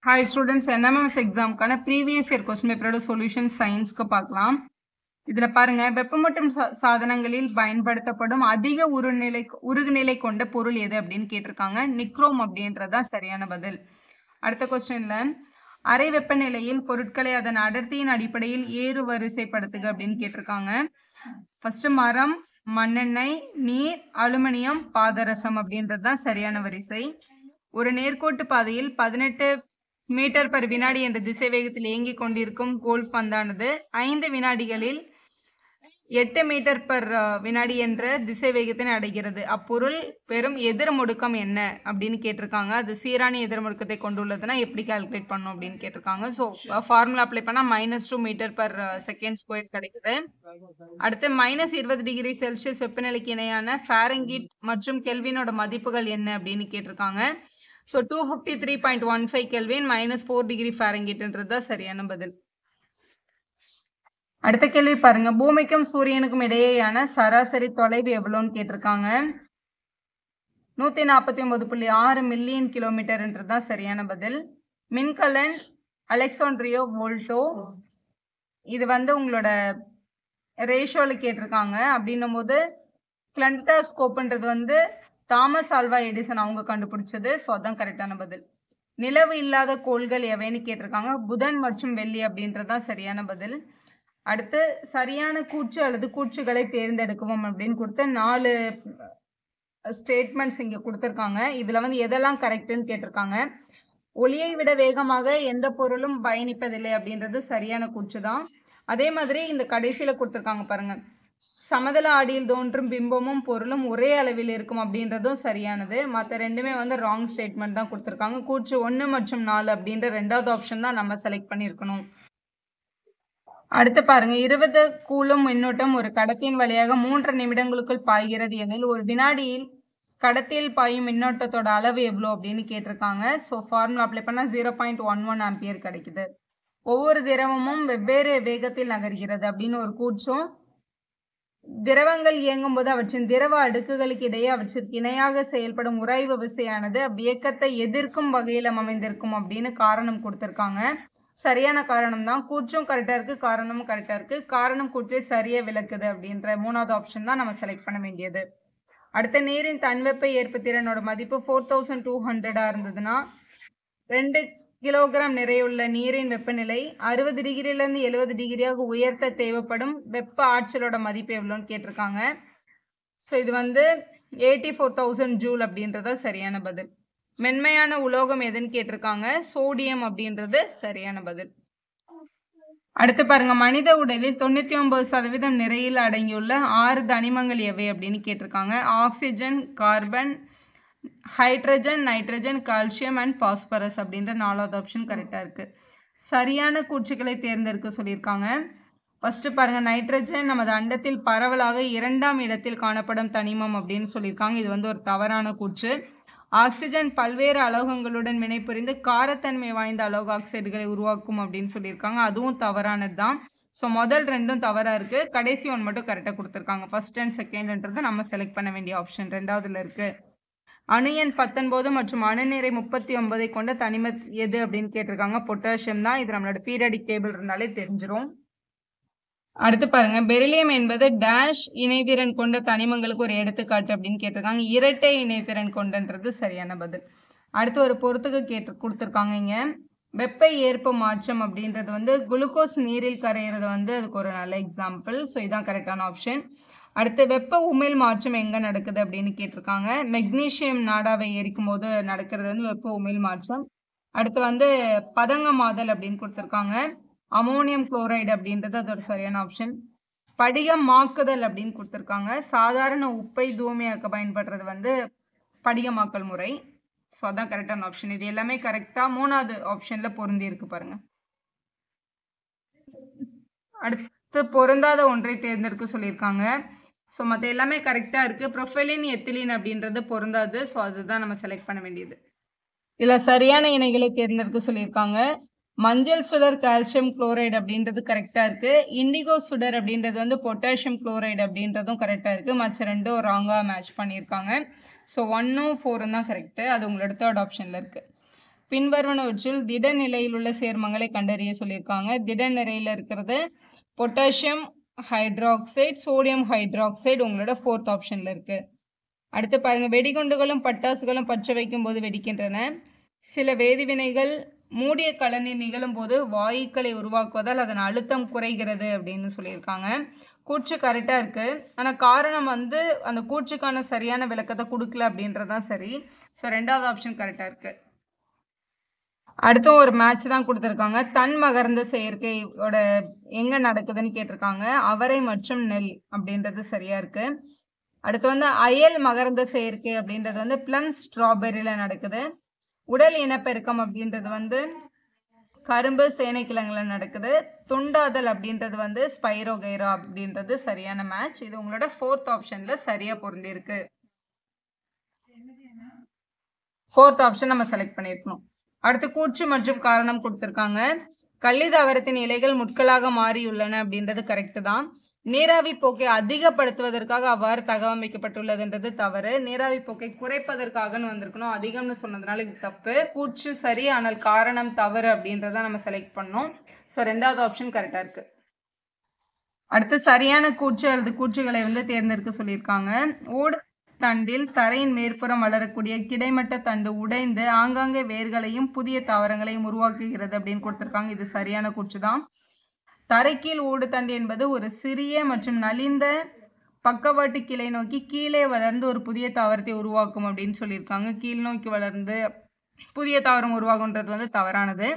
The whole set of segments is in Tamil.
Hi students, NMS exam previous year question paper solution science க்கு பார்க்கலாம். இதுல பாருங்க வெப்பமூட்டும் சாதனங்களில் பயன்படுத்தப்படும் அதிக உருகுநிலை கொண்ட பொருள் எது அப்படின்னு கேட்டிருக்காங்க. நிக்ரோம் அப்படின்றதா சரியான பதில். அடுத்த கொஸ்டின்ல அறை வெப்பநிலையில் பொருட்களை அதன் அடர்த்தியின் அடிப்படையில் ஏறு வரிசைப்படுத்துக அப்படின்னு கேட்டிருக்காங்க. ஃபர்ஸ்ட் மரம், மண்ணெண்ணெய், நீர், அலுமினியம், பாதரசம் அப்படின்றதுதான் சரியான வரிசை. ஒரு நேர்கோட்டு பாதையில் 18 மீட்டர் பர் வினாடி என்ற திசை வேகத்தில் இயங்கிக் கொண்டிருக்கும் கோல்ஃப் பந்தானது 5 வினாடிகளில் 8 மீட்டர் பர் வினாடி என்ற திசை வேகத்தினை அடைகிறது. அப்பொருள் பெரும் எதிர் முடுக்கம் என்ன அப்படின்னு கேட்டிருக்காங்க. அது சீரான எதிர் முடுக்கத்தை கொண்டுள்ளதுன்னா எப்படி கால்குலேட் பண்ணும் அப்படின்னு கேட்டிருக்காங்க. ஸோ ஃபார்முலா அப்ளை பண்ணா -2 மீட்டர் பர் செகண்ட் ஸ்கொயர் கிடைக்குது. அடுத்து -20 டிகிரி செல்சியஸ் வெப்பநிலைக்கு இணையான ஃபாரன்ஹீட் மற்றும் கெல்வினோட மதிப்புகள் என்ன அப்படின்னு கேட்டிருக்காங்க. ஸோ 253.15 கெல்வின் -4 டிகிரி ஃபாரன்ஹீட்ன்றது தான் சரியான பதில். அடுத்த கேள்வி பாருங்க, பூமிக்கும் சூரியனுக்கும் இடையேயான சராசரி தொலைவு எவ்வளோன்னு கேட்டிருக்காங்க. 149.6 மில்லியன் கிலோமீட்டர்ன்றது சரியான பதில். மின்கலன் அலெக்சாண்ட்ரியோ வோல்டோ, இது உங்களோட ரேஷியோல கேட்டிருக்காங்க. அப்படின்னும் போது கிளண்டோஸ்கோப்ன்றது தாமஸ் ஆல்வா எடிசன் அவங்க கண்டுபிடிச்சது. ஸோ அதான் கரெக்டான பதில். நிலவு இல்லாத கோள்கள் எவைன்னு கேட்டிருக்காங்க. புதன் மற்றும் வெள்ளி அப்படின்றதான் சரியான பதில். அடுத்து சரியான கூற்று அல்லது கூற்றுகளை தேர்ந்தெடுக்கவும் அப்படின்னு கொடுத்து 4 ஸ்டேட்மெண்ட்ஸ் இங்க கொடுத்துருக்காங்க. இதுல எதெல்லாம் கரெக்டுன்னு கேட்டிருக்காங்க. ஒளியை விட வேகமாக எந்த பொருளும் பயணிப்பதில்லை அப்படின்றது சரியான கூற்று தான். அதே மாதிரி இந்த கடைசியில கொடுத்துருக்காங்க பாருங்க, சமதள ஆடியில் தோன்றும் பிம்பமும் பொருளும் ஒரே அளவில் இருக்கும் அப்படின்றதும் சரியானது. மற்ற ரெண்டுமே ராங் ஸ்டேட்மெண்ட் தான் கொடுத்துருக்காங்க. கூற்று 1 மற்றும் 4 அப்படின்ற 2வது ஆப்ஷன் தான் நம்ம செலக்ட் பண்ணியிருக்கணும். அடுத்து பாருங்க, 20 கூலும் மின்னோட்டம் ஒரு கடத்தியின் வழியாக 3 நிமிடங்களுக்குள் பாய்கிறது எனில் ஒரு வினாடியில் கடத்தியில் பாயும் மின்னோட்டத்தோட அளவு எவ்வளோ அப்படின்னு கேட்டிருக்காங்க. ஸோ ஃபார்முலா அப்ளை பண்ணால் 0.11 ஆம்பியர் கிடைக்குது. ஒவ்வொரு திரவமும் வெவ்வேறு வேகத்தில் நகர்கிறது அப்படின்னு ஒரு கூற்றும், திரவங்கள் இயங்கும் போது அவற்றின் திரவ அடுக்குகளுக்கு இடையே அவற்றிற்கு இணையாக செயல்படும் உராய்வு விசையானது அவ்வியக்கத்தை எதிர்க்கும் வகையில் அமைந்திருக்கும் அப்படின்னு காரணம் கொடுத்துருக்காங்க. சரியான காரணம் தான். கூற்றும் கரெக்டாக இருக்கு, காரணமும் கரெக்டாக இருக்கு. காரணம் கூற்றை சரியா விளக்குது அப்படின்ற 3வது ஆப்ஷன் தான் நம்ம செலக்ட் பண்ண வேண்டியது. அடுத்த நீரின் தன்வெப்ப ஏற்பு திறனோட மதிப்பு 4200 இருந்ததுன்னா 2 கிலோகிராம் நிறையுள்ள நீரின் வெப்பநிலை 60 டிகிரியிலிருந்து 70 டிகிரியாக உயர்த்த தேவைப்படும் வெப்ப ஆற்றலோட மதிப்பு எவ்வளோன்னு கேட்டிருக்காங்க. ஸோ இது 84,000 ஜூல் அப்படின்றத சரியான பதில். மென்மையான உலோகம் எதுன்னு கேட்டிருக்காங்க. சோடியம் அப்படின்றது சரியான பதில். அடுத்து பாருங்க, மனித உடலில் 99% நிறையில் அடங்கியுள்ள 6 தனிமங்கள் எவை அப்படின்னு கேட்டிருக்காங்க. Oxygen, carbon, hydrogen, nitrogen, calcium and phosphorus அப்படின்ற 4வது ஆப்ஷன் கரெக்டாக இருக்கு. சரியான கூற்றுக்களை தேர்ந்தெடுக்க சொல்லியிருக்காங்க. ஃபர்ஸ்ட் பாருங்க, நைட்ரஜன் நமது அண்டத்தில் பரவலாக 2ஆம் இடத்தில் காணப்படும் தனிமம் அப்படின்னு சொல்லியிருக்காங்க. இது ஒரு தவறான கூற்று. ஆக்சிஜன் பல்வேறு அலோகங்களுடன் வினைபுரிந்து காரத்தன்மை வாய்ந்த அலோக ஆக்சைடுகளை உருவாக்கும் அப்படின்னு சொல்லியிருக்காங்க. அதுவும் தவறானது தான். ஸோ முதல் 2ம் தவறா இருக்கு. கடைசி 1 மட்டும் கரெக்டாக கொடுத்துருக்காங்க. ஃபர்ஸ்ட் அண்ட் செகண்ட்ன்றது நம்ம செலக்ட் பண்ண வேண்டிய ஆப்ஷன் 2வதுல இருக்கு. அணு எண் 19 மற்றும் அணு நிறை 39 கொண்ட தனிம எது அப்படின்னு கேட்டிருக்காங்க. பொட்டாசியம் தான். இது நம்மளோட பீரியாடிக் டேபிள் இருந்தாலே தெரிஞ்சிடும். அடுத்து பாருங்க, பெரிலியம் என்பது டேஷ் இணைதிறன் கொண்ட தனிமங்களுக்கு ஒரு எடுத்துக்காட்டு அப்படின்னு கேட்டிருக்காங்க. இரட்டை இணைதிறன் கொண்டன்றது சரியான பதில். அடுத்து ஒரு பொறுத்துக்கு கொடுத்துருக்காங்க. இங்க வெப்ப ஏற்பு மாற்றம் அப்படின்றது குளுக்கோஸ் நீரில் கரையிறது அதுக்கு ஒரு நல்ல எக்ஸாம்பிள். ஸோ இதான் கரெக்டான ஆப்ஷன். அடுத்து வெப்ப உமிழ் மாற்றம் எங்க நடக்குது அப்படின்னு கேட்டிருக்காங்க. மெக்னீசியம் நாடாவை எரிக்கும் போது நடக்கிறது வெப்ப உமிழ் மாற்றம். அடுத்து பதங்கமாதல் அப்படின்னு கொடுத்துருக்காங்க. அமோனியம் குளோரைடு அப்படின்றது அதோட சரியான ஆப்ஷன். படிகமாக்குதல் அப்படின்னு கொடுத்துருக்காங்க. சாதாரண உப்பை தூய்மையாக்க பயன்படுறது படிகமாக்கல் முறை. ஸோ அதான் கரெக்டான ஆப்ஷன். இது எல்லாமே கரெக்டா 3வது ஆப்ஷன்ல பொருந்தி இருக்கு பாருங்க. அடுத்து பொருந்தாத ஒன்றை தேர்ந்தெடுக்க சொல்லியிருக்காங்க. ஸோ மற்ற எல்லாமே கரெக்டா இருக்கு. ப்ரொஃபைலின், எத்திலின் அப்படின்றது பொருந்தாது. ஸோ அதுதான் நம்ம செலக்ட் பண்ண வேண்டியது. இதுல சரியான இணைகளை தேர்ந்தெடுக்க சொல்லியிருக்காங்க. மஞ்சள் சுடர் கால்சியம் குளோரைடு அப்படின்றது கரெக்டா இருக்கு. இண்டிகோ சுடர் அப்படின்றது பொட்டாசியம் குளோரைடு அப்படின்றதும் கரெக்டா இருக்கு. மற்ற 2ம் ராங்கா மேட்ச் பண்ணியிருக்காங்க. ஸோ 1ம் 4ம் தான் கரெக்டு. அது உங்களோட 3rd ஆப்ஷன்ல இருக்கு. பின்வருவனவற்றில் திட நிலையில் உள்ள சேர்மங்களை கண்டறிய சொல்லியிருக்காங்க. திட நிலையில் இருக்கிறது பொட்டாசியம் ஹைட்ராக்சைடு, சோடியம் ஹைட்ராக்சைடு உங்களோட 4th ஆப்ஷன்ல இருக்கு. அடுத்து பாருங்க, வெடிகுண்டுகளும் பட்டாசுகளும் பற்ற வைக்கும் போது வெடிக்கின்றன. சில வேதிவினைகள் மூடிய கலனில் நிகழும் போது வாயுக்களை உருவாக்குவதால் அதன் அழுத்தம் குறைகிறது அப்படின்னு சொல்லியிருக்காங்க. கூற்று கரெக்டாக இருக்கு. ஆனால் காரணம் வந்து அந்த கூற்றுக்கான சரியான விளக்கத்தை கொடுக்கல அப்படின்றதான் சரி. ஸோ 2வது ஆப்ஷன் கரெக்டாக இருக்கு. அடுத்தும் ஒரு மேட்ச் தான் கொடுத்துருக்காங்க. தன் மகரந்த செயற்கையோட எங்க நடக்குதுன்னு கேட்டிருக்காங்க. அவரை மற்றும் நெல் அப்படின்றது சரியா இருக்கு. அடுத்து வந்து அயல் மகரந்த செயற்கை அப்படின்றது வந்து பிளம் ஸ்ட்ராபெரியில நடக்குது. உடல் இனப்பெருக்கம் அப்படின்றது வந்து கரும்பு சேனைக்கிழங்குல நடக்குது. துண்டாதல் அப்படின்றது வந்து ஸ்பைரோகைரா அப்படின்றது சரியான மேட்ச். இது உங்களோட 4th ஆப்ஷன்ல சரியா பொருந்திருக்கு. 4th ஆப்ஷன் நம்ம செலக்ட் பண்ணிருக்கணும். அடுத்து கூற்று மற்றும் காரணம் கொடுத்திருக்காங்க. கள்ளிதாவரத்தின் இலைகள் முட்களாக மாறியுள்ளன அப்படின்றது கரெக்ட் தான். நீராவி போக்கை அதிகப்படுத்துவதற்காக அவ்வாறு தகவமைக்கப்பட்டுள்ளதுன்றது தவறு. நீராவி போக்கை குறைப்பதற்காகன்னு வந்திருக்கணும். அதிகம்னு சொன்னதுனால இது தப்பு. கூற்று சரி, ஆனால் காரணம் தவறு அப்படின்றத நம்ம செலக்ட் பண்ணோம். ஸோ 2வது ஆப்ஷன் கரெக்டா இருக்கு. அடுத்து சரியான கூற்று அல்லது கூற்றுகளை வந்து தேர்ந்தெடுக்க சொல்லியிருக்காங்க. ஓடு தண்டில் தரையின் மேற்புறம் வளரக்கூடிய கிடைமட்ட தண்டு உடைந்து ஆங்காங்கே வேர்களையும் புதிய தாவரங்களையும் உருவாக்குகிறது அப்படின்னு கொடுத்திருக்காங்க. இது சரியான கூற்று தான். தரைக்கீழ் ஓடு தண்டு என்பது ஒரு சிறிய மற்றும் நலிந்த பக்கவாட்டு கிளை நோக்கி கீழே வளர்ந்து ஒரு புதிய தாவரத்தை உருவாக்கும் அப்படின்னு சொல்லியிருக்காங்க. கீழ் நோக்கி வளர்ந்து புதிய தாவரம் உருவாகுன்றது வந்து தவறானது.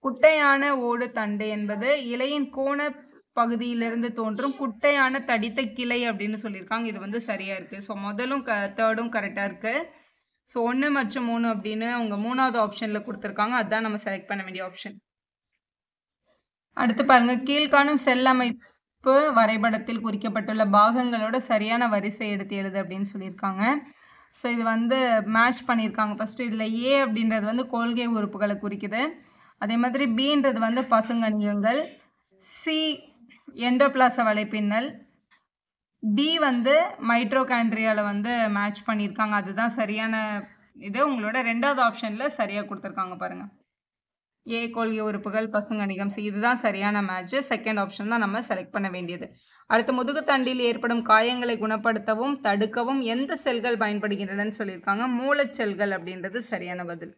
குட்டையான ஓடு தண்டு என்பது இலையின் கோண பகுதியிலிருந்து தோன்றும் குட்டையான தடித்த கிளை அப்படின்னு சொல்லியிருக்காங்க. இது வந்து சரியா இருக்கு. ஸோ முதலும் 3rd கரெக்டா இருக்கு. ஸோ 1 மற்றும் 3 அப்படின்னு அவங்க 3வது ஆப்ஷன்ல கொடுத்துருக்காங்க. அதுதான் நம்ம செலக்ட் பண்ண வேண்டிய ஆப்ஷன். அடுத்து பாருங்க, கீழ்காணும் செல் அமைப்பு வரைபடத்தில் குறிக்கப்பட்டுள்ள பாகங்களோட சரியான வரிசை எடுத்து எழுது அப்படின்னு சொல்லியிருக்காங்க. ஸோ இது வந்து மேட்ச் பண்ணியிருக்காங்க. ஃபர்ஸ்ட் இதில் ஏ அப்படின்றது வந்து கோல்கை உறுப்புகளை குறிக்குது. அதே மாதிரி பின்றது வந்து பசுங்கணிகங்கள், சி எண்டோபிளாச வலைப்பின்னல், டி வந்து மைட்ரோகாண்ட்ரியால வந்து மேட்ச் பண்ணியிருக்காங்க. அதுதான் சரியான இது. உங்களோட 2வது ஆப்ஷன்ல சரியா கொடுத்துருக்காங்க பாருங்க. ஏ கோல்கை உறுப்புகள், பசுங்கணிகம், சி இதுதான் சரியான மேட்ச். 2nd ஆப்ஷன் தான் நம்ம செலக்ட் பண்ண வேண்டியது. அடுத்து முதுகுத்தண்டில் ஏற்படும் காயங்களை குணப்படுத்தவும் தடுக்கவும் எந்த செல்கள் பயன்படுகின்றனன்னு சொல்லியிருக்காங்க. மூலச்செல்கள் அப்படின்றது சரியான பதில்.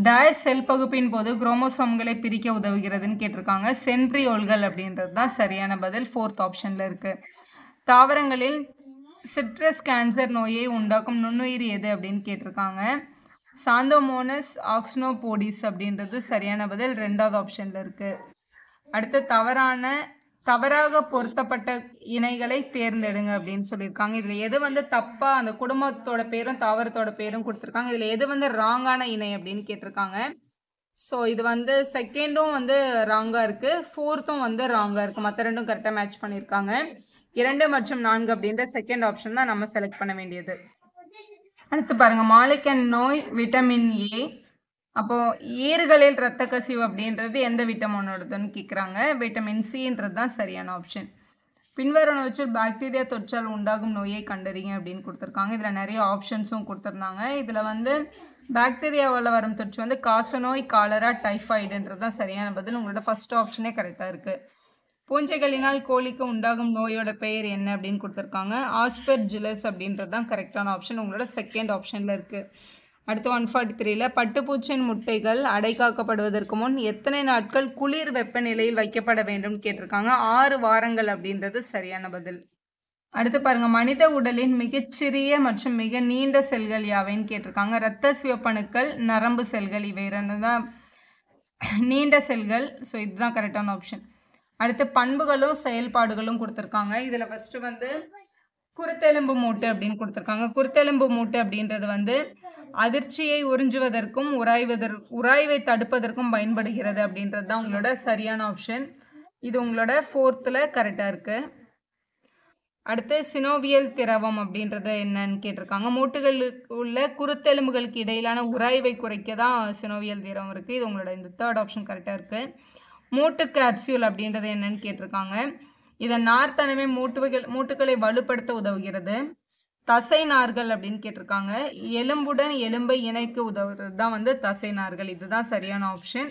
டேஷ் செல் பகுப்பின் போது குரோமோசோம்களை பிரிக்க உதவுகிறதுன்னு கேட்டிருக்காங்க. சென்ட்ரியோல்கள் அப்படின்றது தான் சரியான பதில். 4th ஆப்ஷன்ல இருக்கு. தாவரங்களில் சிட்ரஸ் கேன்சர் நோயை உண்டாக்கும் நுண்ணுயிர் எது அப்படின்னு கேட்டிருக்காங்க. சாந்தோமோனஸ் ஆக்ஸ்னோபோடிஸ் அப்படின்றது சரியான பதில். 2வது ஆப்ஷன்ல இருக்கு. அடுத்து தவறாக பொருத்தப்பட்ட இணைகளை தேர்ந்தெடுங்க அப்படின்னு சொல்லியிருக்காங்க. இதில் எது வந்து தப்பா அந்த குடும்பத்தோட பேரும் தாவரத்தோட பேரும் கொடுத்துருக்காங்க. இதில் எது வந்து ராங்கான இணை அப்படின்னு கேட்டிருக்காங்க. ஸோ இது வந்து 2ண்டும் வந்து ராங்காக இருக்கு, 4த்தும் வந்து ராங்காக இருக்கு. மற்ற 2ம் கரெக்டாக மேட்ச் பண்ணியிருக்காங்க. 2 மற்றும் 4 அப்படின்ற 2nd ஆப்ஷன் தான் நம்ம செலக்ட் பண்ண வேண்டியது. அடுத்து பாருங்க, மாலைக்கண் நோய் விட்டமின் ஏ. அப்போ ஈறுகளில் இரத்த கசிவு அப்படின்றது எந்த விட்டமினோடதுன்னு கேட்குறாங்க. விட்டமின் சின்றது தான் சரியான ஆப்ஷன். பின்வருவனவற்றில் பாக்டீரியா தொற்றால் உண்டாகும் நோயை கண்டறிங்க அப்படின்னு கொடுத்துருக்காங்க. இதில் நிறைய ஆப்ஷன்ஸும் கொடுத்துருந்தாங்க. இதில் வந்து பாக்டீரியாவால் வரும் தொற்று வந்து காசநோய், காலரா, டைஃபாய்டுன்றது தான் சரியான பதில். உங்களோட 1st ஆப்ஷனே கரெக்டாக இருக்குது. பூஞ்சைகளினால் கோழிக்கு உண்டாகும் நோயோட பெயர் என்ன அப்படின்னு கொடுத்துருக்காங்க. ஆஸ்பெர்ஜிலஸ் அப்படின்றது தான் கரெக்டான ஆப்ஷன். உங்களோட 2nd ஆப்ஷனில் இருக்குது. அடுத்து 143ல் பட்டுப்பூச்சியின் முட்டைகள் அடை காக்கப்படுவதற்கு முன் எத்தனை நாட்கள் குளிர் வெப்பநிலையில் வைக்கப்பட வேண்டும் கேட்டிருக்காங்க. 6 வாரங்கள் அப்படின்றது சரியான பதில். அடுத்து பாருங்க, மனித உடலின் மிகச்சிறிய மற்றும் மிக நீண்ட செல்கள் யாவைன்னு கேட்டிருக்காங்க. இரத்த சிவப்பணுக்கள், நரம்பு செல்கள், இவை 2 தான் நீண்ட செல்கள். ஸோ இதுதான் கரெக்டான ஆப்ஷன். அடுத்து பண்புகளும் செயல்பாடுகளும் கொடுத்துருக்காங்க. இதில் ஃபர்ஸ்ட் வந்து குருத்தெலும்பு மூட்டு அப்படின்னு கொடுத்துருக்காங்க. குருத்தெலும்பு மூட்டு அப்படின்றது வந்து அதிர்ச்சியை உறிஞ்சுவதற்கும் உராய்வை தடுப்பதற்கும் பயன்படுகிறது அப்படின்றது தான் உங்களோட சரியான ஆப்ஷன். இது உங்களோட 4th கரெக்டாக இருக்கு. அடுத்து சினோவியல் திரவம் அப்படின்றது என்னன்னு கேட்டிருக்காங்க. மூட்டுகளுக்கு உள்ள குருத்தெலும்புகளுக்கு இடையிலான உராய்வை குறைக்க தான் சினோவியல் திரவம் இருக்குது. இது உங்களோட இந்த 3rd ஆப்ஷன் கரெக்டாக இருக்குது. மூட்டு கேப்சியூல் அப்படின்றது என்னன்னு கேட்டிருக்காங்க. இதன் நார்த்தனமே மூட்டுகளை வலுப்படுத்த உதவுகிறது. தசை நார்கள் அப்படின்னு கேட்டிருக்காங்க. எலும்புடன் எலும்பை இணைக்க உதவுறது தான் வந்து தசை நார்கள். இதுதான் சரியான ஆப்ஷன்.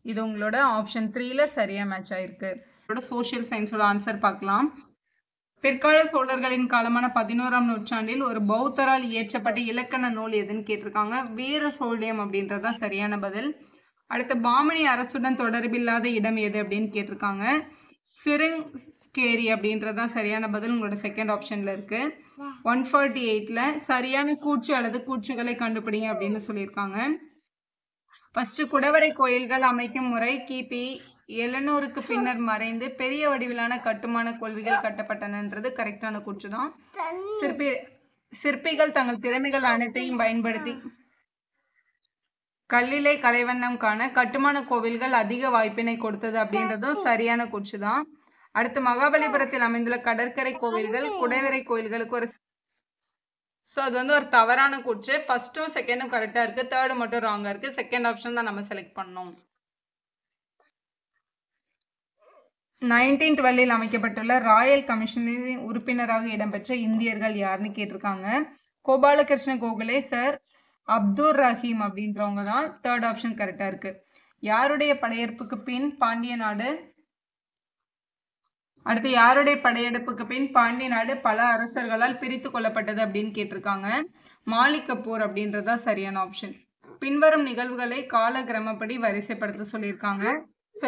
இது உங்களோட ஆப்ஷன் 3ல சரியா மேட்ச் ஆயிருக்கு. இதோட சோஷியல் சயின்ஸோட ஆன்சர் பார்க்கலாம். பிற்கால சோழர்களின் காலமான 11ஆம் நூற்றாண்டில் ஒரு பௌத்தரால் இயற்றப்பட்ட இலக்கண நூல் எதுன்னு கேட்டிருக்காங்க. வீர சோழியம் அப்படின்றதான் சரியான பதில். அடுத்து பாமணி அரசுடன் தொடர்பில்லாத இடம் எது அப்படின்னு கேட்டிருக்காங்க. சிருங்கேரி அப்படின்றதான் சரியான பதில். உங்களோட செகண்ட் ஆப்ஷன்ல இருக்கு. 148ல சரியான கூற்று அல்லது கூற்றுகளை கண்டுபிடிங்க அப்படின்னு சொல்லியிருக்காங்க. ஃபர்ஸ்ட் குடவரை கோயில்கள் அமைக்கும் முறை கிபி 700க்கு பின்னர் மறைந்து பெரிய வடிவிலான கட்டுமான கொள்கைகள் கட்டப்பட்டனன்றது கரெக்டான கூற்று தான். சிற்பிகள் தங்கள் திறமைகள் அனைத்தையும் பயன்படுத்தி கல்லிலே கலைவண்ணம் காண கட்டுமான கோவில்கள் அதிக வாய்ப்பினை கொடுத்தது அப்படின்றதும் சரியான கூற்று தான். அடுத்து மகாபலிபுரத்தில் அமைந்துள்ள கடற்கரை கோவில்கள் குடைவரை கோயில்களுக்கு ஒரு அது வந்து ஒரு தவறான கூற்று. ஃபர்ஸ்டும் செகண்டும் கரெக்டா இருக்கு, தேர்டு மட்டும் ராங்கா இருக்கு. செகண்ட் ஆப்ஷன் தான் நம்ம செலக்ட் பண்ணோம். 1912 அமைக்கப்பட்டுள்ள ராயல் கமிஷனின் உறுப்பினராக இடம்பெற்ற இந்தியர்கள் யாருன்னு கேட்டிருக்காங்க. கோபாலகிருஷ்ண கோகலே, சார் அப்துல் ரஹீம் அப்படின்றவங்க தான். தேர்ட் ஆப்ஷன் கரெக்டா இருக்கு. யாருடைய படையெடுப்புக்கு பின் பாண்டிய நாடு அடுத்து யாருடைய படையெடுப்புக்கு பின் பாண்டிய நாடு பல அரசர்களால் பிரித்து கொள்ளப்பட்டது அப்படின்னு கேட்டிருக்காங்க. மாலிக் கபூர் அப்படின்றதா சரியான ஆப்ஷன். பின்வரும் நிகழ்வுகளை கால கிரமப்படி வரிசைப்படுத்த சொல்லியிருக்காங்க. ஸோ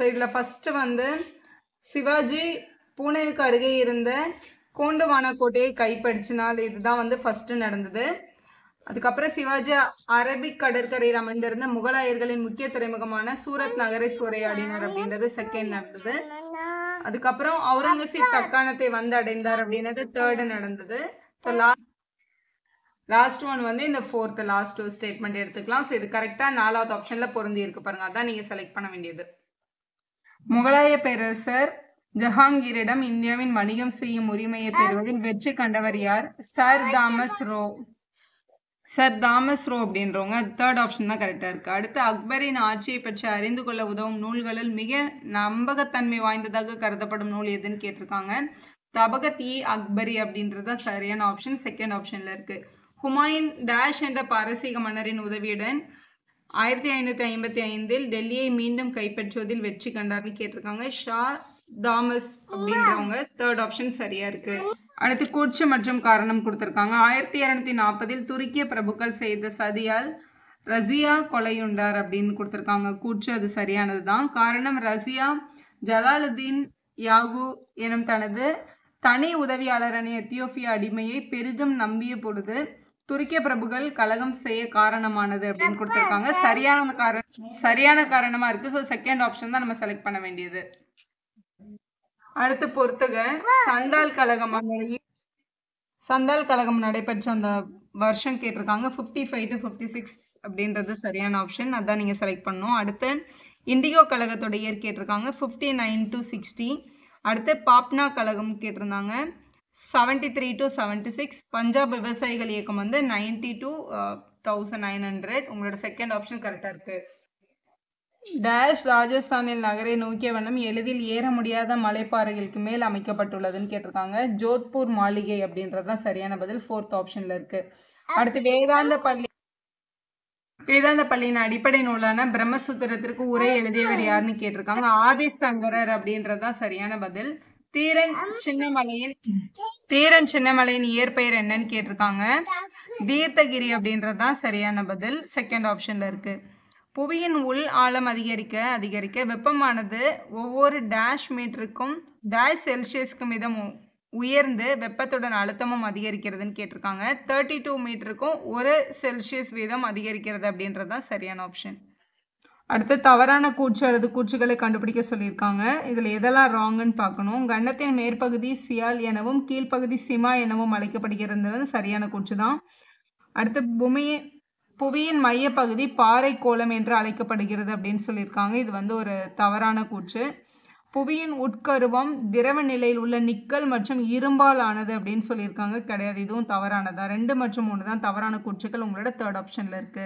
இதுல ஃபர்ஸ்ட் வந்து சிவாஜி பூனேவுக்கு அருகே இருந்த கோண்டுவானா கோட்டையை கைப்பற்றினால் இதுதான் வந்து ஃபர்ஸ்ட் நடந்தது. அதுக்கப்புறம் சிவாஜி அரபிக் கடற்கரையில் அமைந்திருந்த முகலாயர்களின் முக்கிய துறைமுகமான சூரத் நகரை சூறையாடினார் அப்படின்றது செகண்ட் நடந்தது. அதுக்கப்புறம் அவுரங்கசீப் தக்காணத்தை வந்து அடைந்தார் அப்படின்றது தேர்டு நடந்தது. ஸோ லாஸ்ட் ஒன் வந்து இந்த ஃபோர்த் லாஸ்ட் ஸ்டேட்மெண்ட் எடுத்துக்கலாம். ஸோ இது கரெக்டா 4வது ஆப்ஷன்ல பொருந்தி இருக்கு பாருங்க, அதான் நீங்க செலக்ட் பண்ண வேண்டியது. முகலாய பேரரசர் ஜஹாங்கீரிடம் இந்தியாவின் வணிகம் செய்யும் உரிமையை பெறுவதில் வெற்றி கண்டவர் யார்? சர் தாமஸ் ரோ அப்படின்றவங்க. தேர்ட் ஆப்ஷன் தான் கரெக்டா இருக்கு. அடுத்து அக்பரின் ஆட்சியை பற்றி அறிந்து கொள்ள உதவும் நூல்களில் மிக நம்பகத்தன்மை வாய்ந்ததாக கருதப்படும் நூல் எதுன்னு கேட்டிருக்காங்க. தபகத்-இ-அக்பரி அப்படின்றத சரியான ஆப்ஷன் செகண்ட் ஆப்ஷன்ல இருக்கு. ஹுமாயூன் டேஷ் என்ற பாரசீக மன்னரின் உதவியுடன் 1555 டெல்லியை மீண்டும் கைப்பற்றுவதில் வெற்றி கண்டார்னு கேட்டிருக்காங்க. ஷா தாமஸ் அப்படின்றவங்க. தேர்ட் ஆப்ஷன் சரியா இருக்கு. அடுத்து கூற்று மற்றும் காரணம் கொடுத்திருக்காங்க. 1240 துருக்கிய பிரபுக்கள் செய்த சதியால் ரசியா கொலையுண்டார் அப்படின்னு கொடுத்திருக்காங்க. கூற்று அது சரியானதுதான். காரணம் ரசியா ஜலாலுதீன் யாகு எனும் தனது தனி உதவியாளரான எத்தியோப்பிய அடிமையை பெரிதும் நம்பிய பொழுது துருக்கிய பிரபுகள் கலகம் செய்ய காரணமானது அப்படின்னு கொடுத்திருக்காங்க. சரியான காரணமா இருக்கு. ஸோ செகண்ட் ஆப்ஷன் தான் நம்ம செலக்ட் பண்ண வேண்டியது. அடுத்து பொறுத்துக. சந்தால் கழகம் நடைபெற்ற அந்த வருஷம் கேட்டிருக்காங்க. 55 to 56 அப்படின்றது சரியான ஆப்ஷன், அதான் நீங்க செலக்ட் பண்ணணும். அடுத்து இண்டிகோ கழகத்தோட இயர் கேட்டிருக்காங்க. 59 to 60. அடுத்து பாப்னா கழகம் கேட்டிருந்தாங்க. 73 to 76. பஞ்சாப் விவசாயிகள் இயக்கம் வந்து 90 to 1900. உங்களோட செகண்ட் ஆப்ஷன் கரெக்டா இருக்கு. டேஷ் ராஜஸ்தானில் நகரை நோக்கிய வண்ணம் எளிதில் ஏற முடியாத மலைப்பாறைகளுக்கு மேல் அமைக்கப்பட்டுள்ளதுன்னு கேட்டிருக்காங்க. ஜோத்பூர் மாளிகை அப்படின்றதுதான் சரியான பதில். ஃபோர்த் ஆப்ஷன்ல இருக்கு. அடுத்து வேதாந்த பள்ளியின் அடிப்படை நூலான பிரம்மசூத்திரத்திற்கு உரை எழுதியவர் யாருன்னு கேட்டிருக்காங்க. ஆதிசங்கரர் அப்படின்றதுதான் சரியான பதில். தீரன் சின்னமலையின் இயற்பெயர் என்னன்னு கேட்டிருக்காங்க. தீர்த்தகிரி அப்படின்றதுதான் சரியான பதில். செகண்ட் ஆப்ஷன்ல இருக்கு. புவியின் உள் ஆழம் அதிகரிக்க வெப்பமானது ஒவ்வொரு டேஷ் மீட்டருக்கும் டேஷ் செல்சியஸ்க்கும் மிதம் உயர்ந்து வெப்பத்துடன் அழுத்தமும் அதிகரிக்கிறதுன்னு கேட்டிருக்காங்க. 32 மீட்டருக்கும் 1 செல்சியஸ் வீதம் அதிகரிக்கிறது அப்படின்றதுதான் சரியான ஆப்ஷன். அடுத்து தவறான கூற்று அல்லது கூற்றுகளை கண்டுபிடிக்க சொல்லியிருக்காங்க. இதுல எதெல்லாம் ராங்குன்னு பார்க்கணும். கண்டத்தின் மேற்பகுதி சியால் எனவும் கீழ்ப்பகுதி சிமா எனவும் அழைக்கப்படுகிறது சரியான கூற்று தான். அடுத்து புவியின் மைய பகுதி பாறை கோளம் என்று அழைக்கப்படுகிறது அப்படின்னு சொல்லியிருக்காங்க. இது வந்து ஒரு தவறான கூற்று. புவியின் உட்கருவம் திரவ நிலையில் உள்ள நிக்கல் மற்றும் இரும்பால் ஆனது அப்படின்னு சொல்லியிருக்காங்க. கிடையாது, இதுவும் தவறானதா. 2 மற்றும் 3 தான் தவறான கூற்றுக்கள். உங்களோட தேர்ட் ஆப்ஷன்ல இருக்கு.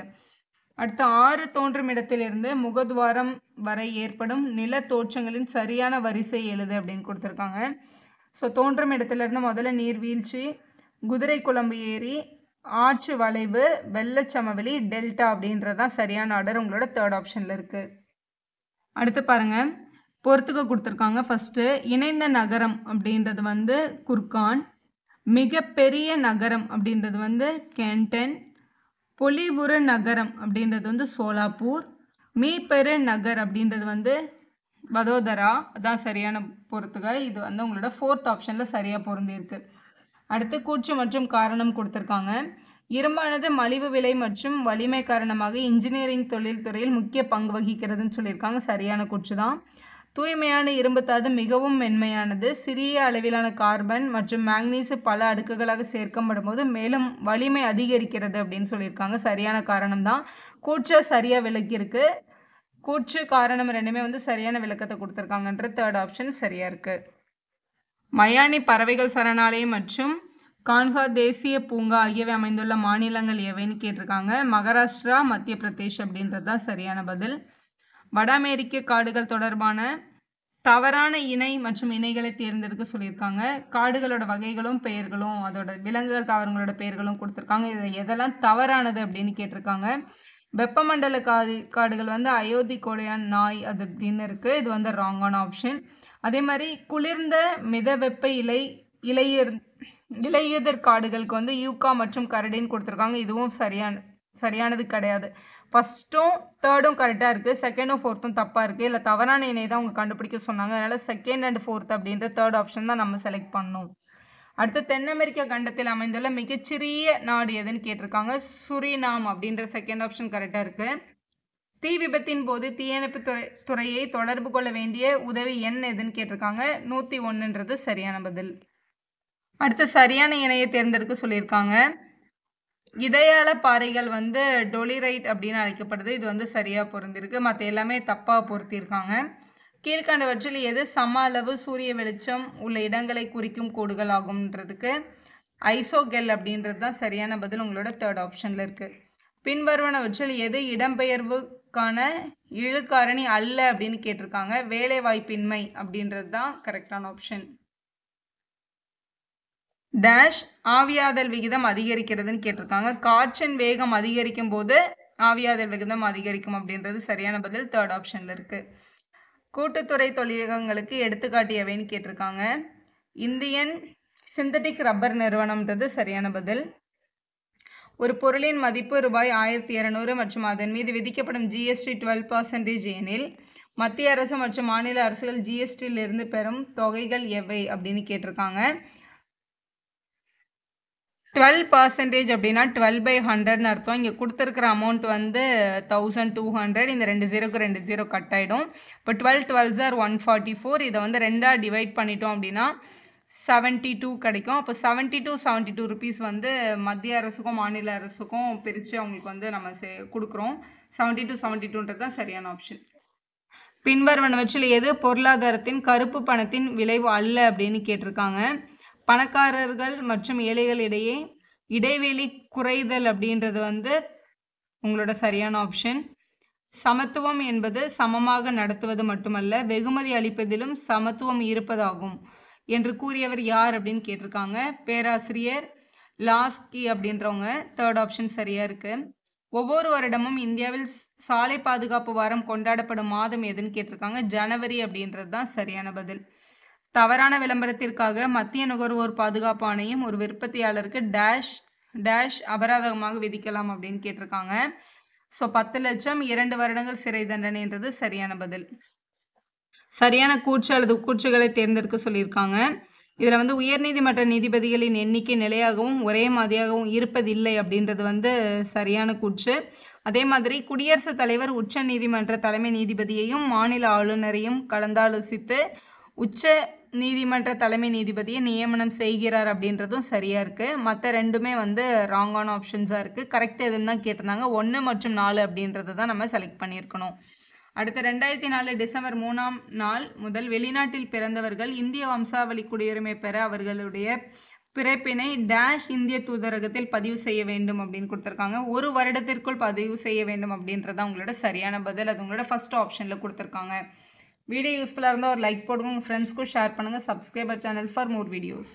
அடுத்து 6 தோன்றும் இடத்திலிருந்து முகத்வாரம் வரை ஏற்படும் நில தோற்றங்களின் சரியான வரிசை எழுது அப்படின்னு கொடுத்திருக்காங்க. ஸோ தோன்றும் இடத்துலேருந்து முதல்ல நீர்வீழ்ச்சி, குதிரை குழம்பு ஏரி, ஆற்று வளைவு, வெள்ளச்சமவெளி, டெல்டா அப்படின்றது தான் சரியான ஆர்டர் உங்களோட தேர்ட் ஆப்ஷனில் இருக்குது. அடுத்து பாருங்கள், பொறுத்துக்க கொடுத்துருக்காங்க. ஃபஸ்ட்டு இணைந்த நகரம் அப்படின்றது வந்து குர்கான், மிகப்பெரிய நகரம் அப்படின்றது வந்து கேண்டன், பொலிவுறு நகரம் அப்படின்றது வந்து சோலாப்பூர், மீப்பெரு நகர் அப்படின்றது வந்து வதோதரா. அதான் சரியான பொறுத்துக. இது வந்து உங்களோட ஃபோர்த் ஆப்ஷனில் சரியாக பொருந்திருக்கு. அடுத்து கூற்று மற்றும் காரணம் கொடுத்துருக்காங்க. இரும்பானது மலிவு விலை மற்றும் வலிமை காரணமாக இன்ஜினியரிங் தொழில்துறையில் முக்கிய பங்கு வகிக்கிறதுன்னு சொல்லியிருக்காங்க. சரியான கூற்று தான். தூய்மையான இரும்புத்தாது மிகவும் மென்மையானது. சிறிய அளவிலான கார்பன் மற்றும் மேக்னீசு பல அடுக்குகளாக சேர்க்கப்படும் போது மேலும் வலிமை அதிகரிக்கிறது அப்படின்னு சொல்லியிருக்காங்க. சரியான காரணம் தான். கூற்றை சரியாக விளக்கியிருக்கு. கூற்று காரணம் ரெண்டுமே வந்து சரியான விளக்கத்தை கொடுத்துருக்காங்கன்ற தேர்ட் ஆப்ஷன் சரியாக இருக்குது. மயானி பறவைகள் சரணாலயம் மற்றும் கான்ஹா தேசிய பூங்கா ஆகியவை அமைந்துள்ள மாநிலங்கள் எவைன்னு கேட்டிருக்காங்க. மகாராஷ்டிரா, மத்திய பிரதேஷ் அப்படின்றது தான் சரியான பதில். வட அமெரிக்க காடுகள் தொடர்பான தவறான இணை மற்றும் இணைகளை தேர்ந்தெடுக்க சொல்லியிருக்காங்க. காடுகளோட வகைகளும் பெயர்களும் அதோட விலங்குகள் தாவரங்களோட பெயர்களும் கொடுத்துருக்காங்க. இது எதெல்லாம் தவறானது அப்படின்னு கேட்டிருக்காங்க. வெப்பமண்டல காடுகள் வந்து அயோத்தி கோடையான் நாய் அது அப்படின்னு இருக்குது. இது வந்து ராங்கான ஆப்ஷன். அதே மாதிரி குளிர்ந்த மிதவெப்ப இலையுதிர் காடுகளுக்கு வந்து யூகா மற்றும் கரடின்னு கொடுத்துருக்காங்க. இதுவும் சரியானது கிடையாது. ஃபஸ்ட்டும் தேர்டும் கரெக்டாக இருக்குது, செகண்டும் ஃபோர்த்தும் தப்பாக இருக்குது. இல்லை தவறான இணை தான் அவங்க கண்டுபிடிக்க சொன்னாங்க. அதனால் செகண்ட் அண்ட் ஃபோர்த் அப்படின்ற தேர்ட் ஆப்ஷன் தான் நம்ம செலக்ட் பண்ணணும். அடுத்து தென் அமெரிக்க கண்டத்தில் அமைந்துள்ள மிகச்சிறிய நாடு எதுன்னு கேட்டிருக்காங்க. சுரினாம் அப்படின்ற செகண்ட் ஆப்ஷன் கரெக்டாக இருக்குது. தீ விபத்தின் போது தீயணைப்பு துறையை தொடர்பு கொள்ள வேண்டிய உதவி எண் எதுன்னு கேட்டிருக்காங்க. 101ன்றது சரியான பதில். அடுத்து சரியான இணையை தேர்ந்தெடுக்க சொல்லியிருக்காங்க. இடையாள பாறைகள் வந்து டொலிரைட் அப்படின்னு அழைக்கப்படுது. இது வந்து சரியாக பொருந்திருக்கு. மற்ற எல்லாமே தப்பாக பொருத்தியிருக்காங்க. கீழ்கண்டவற்றில் எது சம அளவு சூரிய வெளிச்சம் உள்ள இடங்களை குறிக்கும் கோடுகள் ஆகும்ன்றதுக்கு ஐசோகெல் அப்படின்றது தான் சரியான பதில் உங்களோட தேர்ட் ஆப்ஷனில் இருக்குது. பின்வருவனவற்றில் எது இடம்பெயர்வுக்கான இழுக்காரணி அல்ல அப்படின்னு கேட்டிருக்காங்க. வேலை வாய்ப்பின்மை அப்படின்றது தான் கரெக்டான ஆப்ஷன். டேஷ் ஆவியாதல் விகிதம் அதிகரிக்கிறதுன்னு கேட்டிருக்காங்க. காற்றின் வேகம் அதிகரிக்கும் போது ஆவியாதல் விகிதம் அதிகரிக்கும் அப்படின்றது சரியான பதில் தேர்ட் ஆப்ஷனில் இருக்குது. கூட்டுத்துறை தொழிலகங்களுக்கு எடுத்துக்காட்டியவைன்னு கேட்டிருக்காங்க. இந்தியன் சிந்தட்டிக் ரப்பர் நிறுவனம்ன்றது சரியான பதில். ஒரு பொருளின் மதிப்பு ரூபாய் 1200 மற்றும் அதன் மீது விதிக்கப்படும் ஜிஎஸ்டி 12% எனில் மத்திய அரசு மற்றும் மாநில அரசுகள் ஜிஎஸ்டியிலிருந்து பெறும் தொகைகள் எவை அப்படின்னு கேட்டிருக்காங்க. 12% அப்படின்னா 12/100ன்னு அர்த்தம். இங்கே கொடுத்துருக்கிற அமௌண்ட் வந்து 1200. இந்த 2 0க்கு 2 0 கட் ஆகிடும். இப்போ 12 12s are 144. இதை வந்து 2ஆக டிவைட் பண்ணிட்டோம் அப்படின்னா 72 கிடைக்கும். அப்போ 72 ருபீஸ் வந்து மத்திய அரசுக்கும் மாநில அரசுக்கும் பிரித்து அவங்களுக்கு வந்து நம்ம கொடுக்குறோம். 72 தான் சரியான ஆப்ஷன். பின்வருவனவற்றில் எது பொருளாதாரத்தின் கருப்பு பணத்தின் விளைவு அல்ல அப்படின்னு கேட்டிருக்காங்க. பணக்காரர்கள் மற்றும் ஏழைகள் இடையே இடைவெளி குறைதல் அப்படின்றது வந்து உங்களோட சரியான ஆப்ஷன். சமத்துவம் என்பது சமமாக நடத்துவது மட்டுமல்ல, வெகுமதி அளிப்பதிலும் சமத்துவம் இருப்பதாகும் என்று கூறியவர் யார் அப்படின்னு கேட்டிருக்காங்க. பேராசிரியர் லாஸ்கி அப்படின்றவங்க. தேர்ட் ஆப்ஷன் சரியாக இருக்குது. ஒவ்வொரு வருடமும் இந்தியாவில் சாலை பாதுகாப்பு வாரம் கொண்டாடப்படும் மாதம் எதுன்னு கேட்டிருக்காங்க. ஜனவரி அப்படின்றது தான் சரியான பதில். தவறான விளம்பரத்திற்காக மத்திய நுகர்வோர் பாதுகாப்பு ஆணையம் ஒரு விற்பத்தியாளருக்கு டேஷ் அபராதமாக விதிக்கலாம் அப்படின்னு கேட்டிருக்காங்க. ஸோ 10 லட்சம் 2 வருடங்கள் சிறை தண்டனைன்றது சரியான பதில். சரியான கூற்று அல்லது கூற்றுகளை தேர்ந்தெடுக்க சொல்லியிருக்காங்க. இதில் வந்து உயர்நீதிமன்ற நீதிபதிகளின் எண்ணிக்கை நிலையாகவும் ஒரே மாதிரியாகவும் இருப்பதில்லை அப்படின்றது வந்து சரியான கூற்று. அதே மாதிரி குடியரசுத் தலைவர் உச்ச நீதிமன்ற தலைமை நீதிபதியையும் மாநில ஆளுநரையும் கலந்தாலோசித்து உச்ச நீதிமன்ற தலைமை நீதிபதியை நியமனம் செய்கிறார் அப்படின்றதும் சரியாக இருக்குது. மற்ற ரெண்டுமே வந்து ராங்கான ஆப்ஷன்ஸாக இருக்குது. கரெக்ட் எதுன்னு தான் கேட்டிருந்தாங்க. 1 மற்றும் 4 அப்படின்றது தான் நம்ம செலக்ட் பண்ணியிருக்கணும். அடுத்த 2004 டிசம்பர் 3ஆம் நாள் முதல் வெளிநாட்டில் பிறந்தவர்கள் இந்திய வம்சாவளி குடியுரிமை பெற அவர்களுடைய பிறப்பினை டேஷ் இந்திய தூதரகத்தில் பதிவு செய்ய வேண்டும் அப்படின்னு கொடுத்துருக்காங்க. 1 வருடத்திற்குள் பதிவு செய்ய வேண்டும் அப்படின்றத உங்களோட சரியான பதில். அது உங்களோட ஃபர்ஸ்ட் ஆப்ஷனில் கொடுத்துருக்காங்க. வீடியோ யூஸ்ஃபுல்லாக இருந்தால் ஒரு லைக் போடுங்க, உங்கள் ஃப்ரெண்ட்ஸ்க்கும் ஷேர் பண்ணுங்கள். Subscriber channel for more videos.